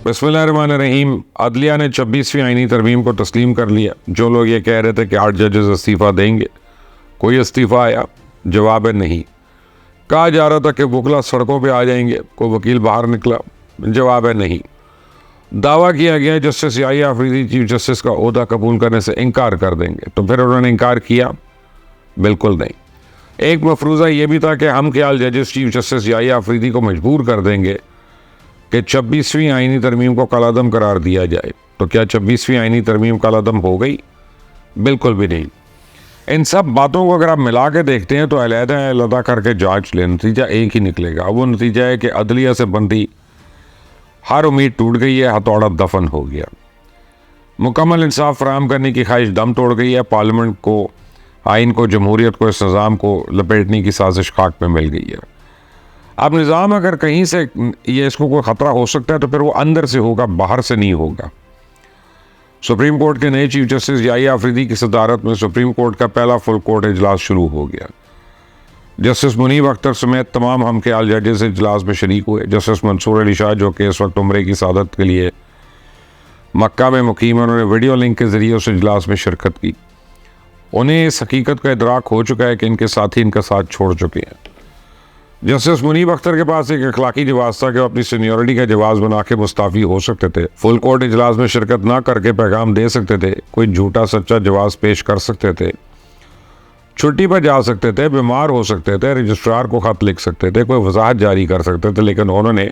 बिस्मिल्लाहिर्रहमानिर्रहीम। अदलिया ने 26वीं आईनी तरमीम को तस्लीम कर लिया। जो लोग ये कह रहे थे कि 8 जजेस इस्तीफ़ा देंगे, कोई इस्तीफ़ा आया? जवाब है नहीं। कहा जा रहा था कि वकला सड़कों पे आ जाएंगे, कोई वकील बाहर निकला? जवाब है नहीं। दावा किया गया justice Yahya Afridi chief justice का ओहदा कबूल करने से इनकार कर देंगे, तो फिर उन्होंने इनकार किया? बिल्कुल नहीं। एक मफरूज़ा ये भी था कि हम ख्याल जजेस चीफ जस्टिस याहिया अफरीदी को मजबूर कर देंगे कि 26वीं आईनी तरमीम को कलादम करार दिया जाए। तो क्या 26वीं आईनी तरमीम कलादम हो गई? बिल्कुल भी नहीं। इन सब बातों को अगर आप मिला के देखते हैं तो अलहदा करके जांच लें, नतीजा एक ही निकलेगा। वो नतीजा है कि अदलिया से बनती हर उम्मीद टूट गई है, हथौड़ा दफन हो गया। मुकम्मल इंसाफ फराहम करने की ख्वाहिश दम तोड़ गई है। पार्लियामेंट को, आइन को, जमहूरियत को, इस निज़ाम को लपेटने की साजिश खाक में मिल गई है। अब निज़ाम अगर कहीं से ये इसको कोई ख़तरा हो सकता है तो फिर वो अंदर से होगा, बाहर से नहीं होगा। सुप्रीम कोर्ट के नए चीफ जस्टिस याहिया अफरीदी की सदारत में सुप्रीम कोर्ट का पहला फुल कोर्ट इजलास शुरू हो गया। जस्टिस मुनीब अख्तर समेत तमाम हम ख्याल जजेस इजलास में शरीक हुए। जस्टिस मंसूर अली शाह, जो कि इस वक्त उम्रे की सादत के लिए मक्का में मुकीम है, उन्होंने वीडियो लिंक के ज़रिए उस इजलास में शिरकत की। उन्हें इस हकीकत का इदराक हो चुका है कि इनके साथी इनका साथ छोड़ चुके हैं। जस्टिस मुनीब अख्तर के पास एक अखलाकी जवाब था कि वो अपनी सीनियरिटी का जवाब बना के मुस्ताफ़ी हो सकते थे, फुल कोर्ट इजलास में शिरकत ना करके पैगाम दे सकते थे, कोई झूठा सच्चा जवाब पेश कर सकते थे, छुट्टी पर जा सकते थे, बीमार हो सकते थे, रजिस्ट्रार को ख़त लिख सकते थे, कोई वजाहत जारी कर सकते थे। लेकिन उन्होंने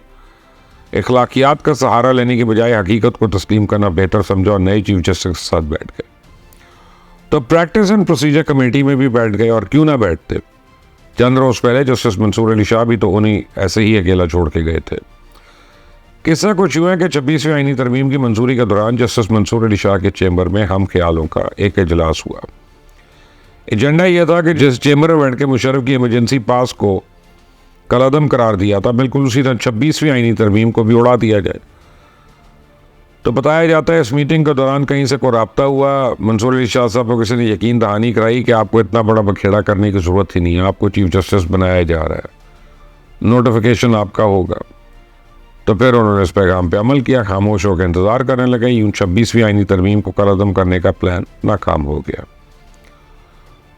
अखलाकियात का सहारा लेने के बजाय हकीकत को तस्लीम करना बेहतर समझा और नए चीफ जस्टिस के साथ बैठ गए। तो प्रैक्टिस एंड प्रोसीजर कमेटी में भी बैठ गए, और क्यों ना बैठते। चंद रोज पहले जस्टिस मंसूर अली शाह भी तो उन्हीं ऐसे ही अकेला छोड़ के गए थे। किस्सा कुछ यूँ है कि 26वीं आईनी तरमीम की मंजूरी के दौरान जस्टिस मंसूर अली शाह के चैम्बर में हम ख्यालों का एक इजलास हुआ। एजेंडा यह था कि जिस चैम्बर में बैठ के मुशर्रफ की इमरजेंसी पास को कलादम करार दिया था, बिल्कुल उसी तरह 26वीं आईनी तरमीम को भी उड़ा दिया जाए। तो बताया जाता है इस मीटिंग के दौरान कहीं से कोई रब्ता हुआ, मंसूर अली शाह साहब को किसी ने यकीन दहानी कराई कि आपको इतना बड़ा बखेड़ा करने की ज़रूरत ही नहीं है, आपको चीफ जस्टिस बनाया जा रहा है, नोटिफिकेशन आपका होगा। तो फिर उन्होंने इस पैगाम पे अमल किया, खामोश होकर इंतज़ार करने लगे। यूँ 26वीं आईनी तरमीम को कलअदम करने का प्लान नाकाम हो गया।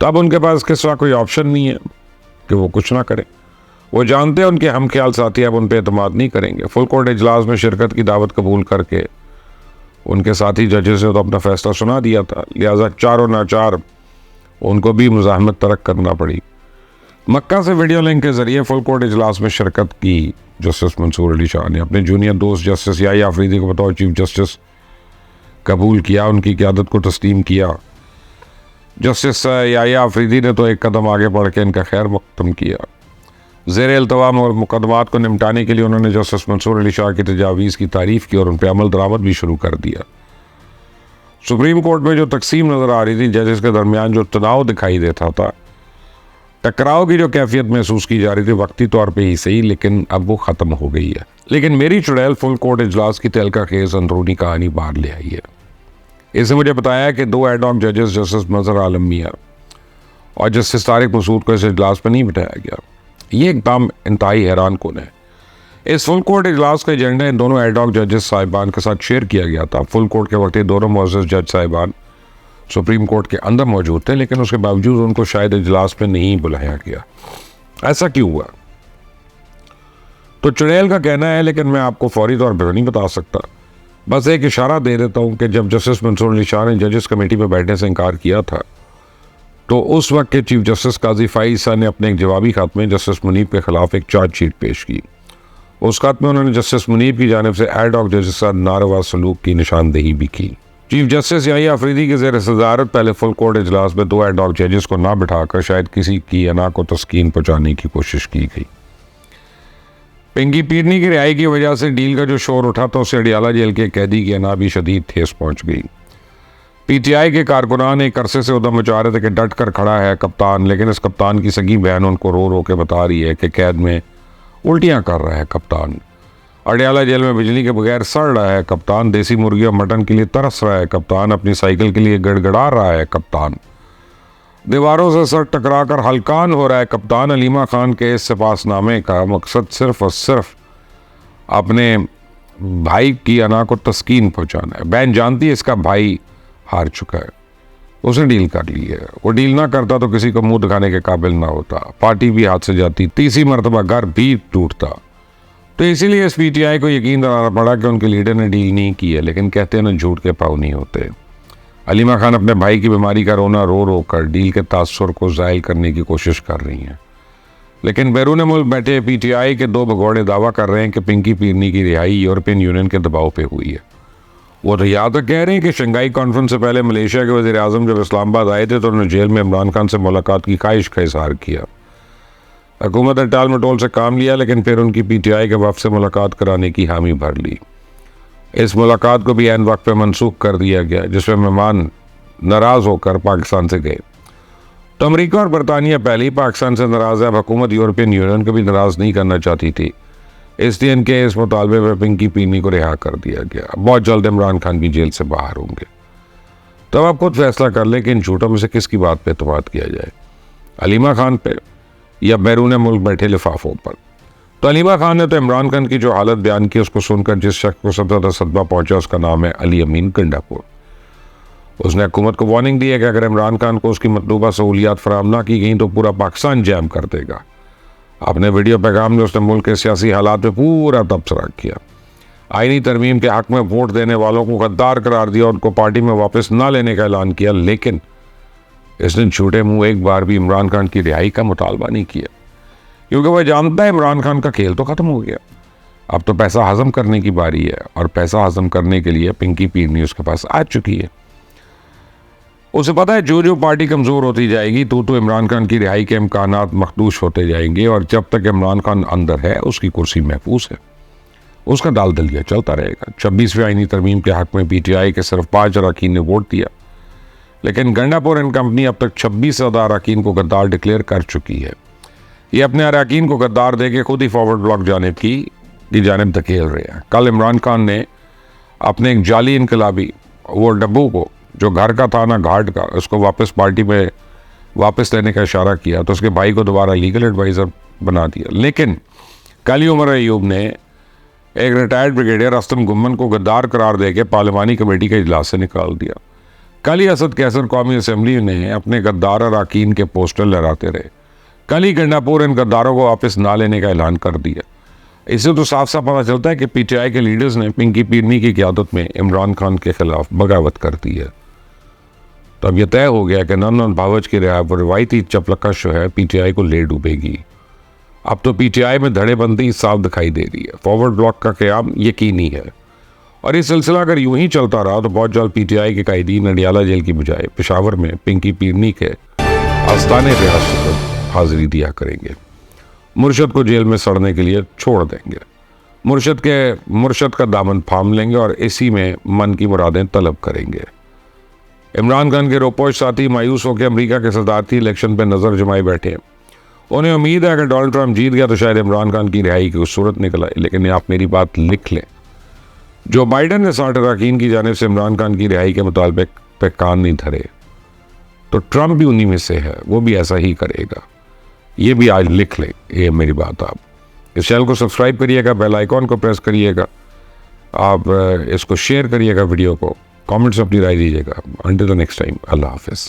तो अब उनके पास किस तरह कोई ऑप्शन नहीं है कि वो कुछ ना करें। वो जानते हैं उनके हम ख्याल साथी अब उन पर एतमाद नहीं करेंगे। फुल कोर्ट इजलास में शिरकत की दावत कबूल करके उनके साथी जजेस ने तो अपना फैसला सुना दिया था, लिहाजा चारों नाचार उनको भी मुज़ाहमत तरक करना पड़ी। मक्का से वीडियो लिंक के ज़रिए फुल कोर्ट इजलास में शिरकत की जस्टिस मंसूर अली शाह ने अपने जूनियर दोस्त जस्टिस याहिया अफरीदी को बतौर चीफ जस्टिस कबूल किया, उनकी क़यादत को तस्लीम किया। जस्टिस याहिया अफरीदी ने तो एक कदम आगे बढ़ के इनका खैर मकदम किया। ज़ेर इल्तवाम और मुकदमात को निपटाने के लिए उन्होंने जस्टिस मंसूर अली शाह की तजावीज़ की तारीफ़ की और उन पर अमल दरामद भी शुरू कर दिया। सुप्रीम कोर्ट में जो तकसीम नज़र आ रही थी, जजेस के दरमियान जो तनाव दिखाई देता था, टकराव की जो कैफियत महसूस की जा रही थी, वक्ती तौर पर ही सही, लेकिन अब वो ख़त्म हो गई है। लेकिन मेरी चुड़ैल फुल कोर्ट इजलास की तहलका खेज अंदरूनी कहानी बाहर ले आई है। इसने मुझे बताया कि 2 एडहॉक जजेस जस्टिस मज़हर आलम मियां और जस्टिस तारिक मसूद को इस इजलास पर नहीं बिठाया गया। ये एकदम इंतहाई हैरान कुन है। इस फुल कोर्ट इजलास का एजेंडा इन दोनों एडहॉक जजेस साहिबान के साथ शेयर किया गया था। फुल कोर्ट के वक्त ये दोनों मुअज़्ज़ज़ जज साहिबान सुप्रीम कोर्ट के अंदर मौजूद थे, लेकिन उसके बावजूद उनको शायद इजलास में नहीं बुलाया गया। ऐसा क्यों हुआ? तो चुड़ैल का कहना है, लेकिन मैं आपको फौरी तौर पर नहीं बता सकता। बस एक इशारा दे देता हूँ कि जब जस्टिस मंसूर अली शाह ने जजेस कमेटी में बैठने से इनकार किया था, तो उस वक्त के चीफ जस्टिस काजी फ़ाइज़ ने अपने एक जवाबी खत में जस्टिस मुनीब के खिलाफ एक चार्जशीट पेश की। उस खत में उन्होंने जस्टिस मुनीब की जानिब से एडहॉक जजेस के साथ नारवा सलूक की निशानदेही भी की। चीफ जस्टिस याहिया अफरीदी के ज़ेर सदारत पहले फुल कोर्ट इजलास में 2 एडहॉक जजेस को ना बिठाकर शायद किसी की अना को तस्कीन पहुँचाने की कोशिश की गई। पिंकी पीरनी की रिहाई की वजह से डील का जो शोर उठा था, उससे अडियाला जेल के कैदी की अना भी शदीद ठेस पहुँच गई। पीटीआई के कारकुनान एक अरसे से उधम मचा रहे थे कि डट कर खड़ा है कप्तान, लेकिन इस कप्तान की सगी बहन उनको रो रो के बता रही है कि कैद में उल्टियां कर रहा है कप्तान, अडियाला जेल में बिजली के बगैर सड़ रहा है कप्तान, देसी मुर्गी और मटन के लिए तरस रहा है कप्तान, अपनी साइकिल के लिए गड़गड़ा रहा है कप्तान, दीवारों से सर टकरा कर हलकान हो रहा है कप्तान। अलीमा खान के इस सिपासनामे का मकसद सिर्फ और सिर्फ अपने भाई की अना को तस्कीन पहुंचाना है। बहन जानती है इसका भाई हार चुका है, उसने डील कर ली है। वो डील ना करता तो किसी को मुंह दिखाने के काबिल ना होता, पार्टी भी हाथ से जाती, तीसरी मरतबा घर भी टूटता। तो इसीलिए इस पीटीआई को यकीन दिलाना पड़ा कि उनके लीडर ने डील नहीं की है। लेकिन कहते हैं ना, झूठ के पाँव नहीं होते। अलीमा खान अपने भाई की बीमारी का रोना रो रो कर डील के तासुर को ज़ायल करने की कोशिश कर रही हैं। लेकिन बैरून मुल्क बैठे पीटीआई के दो भगोड़े दावा कर रहे हैं कि पिंकी पीरनी की रिहाई यूरोपियन यूनियन के दबाव पे हुई है। वो तो या तो कह रहे हैं कि शंघाई कॉन्फ्रेंस से पहले मलेशिया के वज़ीर आज़म जब इस्लामाबाद आए थे तो उन्होंने जेल में इमरान खान से मुलाकात की ख्वाहिश का इजहार किया। हुकूमत ने टाल मटोल से काम लिया, लेकिन फिर उनकी पीटीआई के वफ़द से मुलाकात कराने की हामी भर ली। इस मुलाकात को भी ऐन वक्त पे मनसूख कर दिया गया, जिसमें मेहमान नाराज़ होकर पाकिस्तान से गए। तो अमेरिका और बरतानिया पहले ही पाकिस्तान से नाराज़ है। अब हुकूमत यूरोपियन यूनियन को भी नाराज़ नहीं करना चाहती थी, इसलिए इनके इस मुतालबे पर पिंकी पीरनी को रिहा कर दिया गया। बहुत जल्द इमरान खान भी जेल से बाहर होंगे। तब आप खुद फैसला कर लें कि इन झूठों में से किसकी बात पे एतमाद किया जाए, अलीमा खान पे या बैरून मुल्क बैठे लिफाफों पर। तो अलीमा खान ने तो इमरान खान की जो हालत बयान की, उसको सुनकर जिस शख्स को सबसे ज़्यादा सदमा पहुंचा उसका नाम है अली अमीन गंडापुर। उसने हुकूमत को वार्निंग दी है कि अगर इमरान खान को उसकी मतलूबा सहूलियात फराहम ना की गई तो पूरा पाकिस्तान जैम कर देगा। अपने वीडियो पैगाम में उसने मुल्क के सियासी हालात पे पूरा तबसरा किया। आईनी तरमीम के हक में वोट देने वालों को गद्दार करार दिया, उनको पार्टी में वापस ना लेने का ऐलान किया। लेकिन इसने झूठे मुंह एक बार भी इमरान खान की रिहाई का मुतालबा नहीं किया, क्योंकि वह जानता है इमरान खान का खेल तो ख़त्म हो गया। अब तो पैसा हजम करने की बारी है, और पैसा हजम करने के लिए पिंकी पीरनी उसके पास आ चुकी है। उसे पता है जो जो पार्टी कमज़ोर होती जाएगी तो इमरान खान की रिहाई के इम्कानात मखदूश होते जाएंगे, और जब तक इमरान खान अंदर है उसकी कुर्सी महफूज है, उसका दाल दलिया चलता रहेगा। 26वीं आईनी तरमीम के हक में पीटीआई के सिर्फ 5 अरकान ने वोट दिया, लेकिन गंडापुर एंड कंपनी अब तक 26 अरकान को गद्दार डिक्लेयर कर चुकी है। ये अपने अरकान को गद्दार दे के खुद ही फॉरवर्ड ब्लॉक जानिब की जानिब धकेल रहे हैं। कल इमरान खान ने अपने एक जाली इनकलाबी वो डब्बू को, जो घर का था ना घाट का, उसको वापस पार्टी में वापस लेने का इशारा किया, तो उसके भाई को दोबारा लीगल एडवाइज़र बना दिया। लेकिन कल ही उमर अयूब ने एक रिटायर्ड ब्रिगेडियर अस्तम गुम्मन को गद्दार करार दे के पार्लिमानी कमेटी के इजलास से निकाल दिया। कल ही असद कैसर कौमी असम्बली ने अपने गद्दार अरकान के पोस्टर लहराते रहे। कल ही गंडापुर इन गद्दारों को वापस ना लेने का ऐलान कर दिया। इससे तो साफ साफ पता चलता है कि पीटीआई के लीडर्स ने पिंकी पीरनी की क़यादत में इमरान खान के खिलाफ बगावत कर दी है। तो अब यह तय हो गया कि नंदन भावच की रिहाई पर रिवायती चपलकश जो है पीटीआई को ले डूबेगी। अब तो पीटीआई में धड़ेबंदी साफ दिखाई दे रही है, फॉरवर्ड ब्लॉक का क़याम यकीनी है, और ये सिलसिला अगर यूं ही चलता रहा तो बहुत जल्द पीटीआई के कायदीन अडियाला जेल की बजाय पेशावर में पिंकी पीरनी के आस्ताने पे हाजिरी दिया करेंगे। मुर्शद को जेल में सड़ने के लिए छोड़ देंगे, मुर्शद का दामन थाम लेंगे और इसी में मन की मुरादें तलब करेंगे। इमरान खान के रोपोश साथी मायूस होकर अमेरिका के सदारती इलेक्शन पर नज़र जमाए बैठे हैं। उन्हें उम्मीद है कि डोनाल्ड ट्रंप जीत गया तो शायद इमरान खान की रिहाई की सूरत निकल आए। लेकिन आप मेरी बात लिख लें, जो बाइडन ने 60 अरकान की जानिब से इमरान खान की रिहाई के मुतालबे पे कान नहीं धरे तो ट्रंप भी उन्हीं में से है, वो भी ऐसा ही करेगा। ये भी आज लिख लें, ये मेरी बात। आप इस चैनल को सब्सक्राइब करिएगा, बेल आइकॉन को प्रेस करिएगा, आप इसको शेयर करिएगा वीडियो को, कमेंट्स में अपनी राय दीजिएगा। अंटिल द नेक्स्ट टाइम, अल्लाह हाफिज़।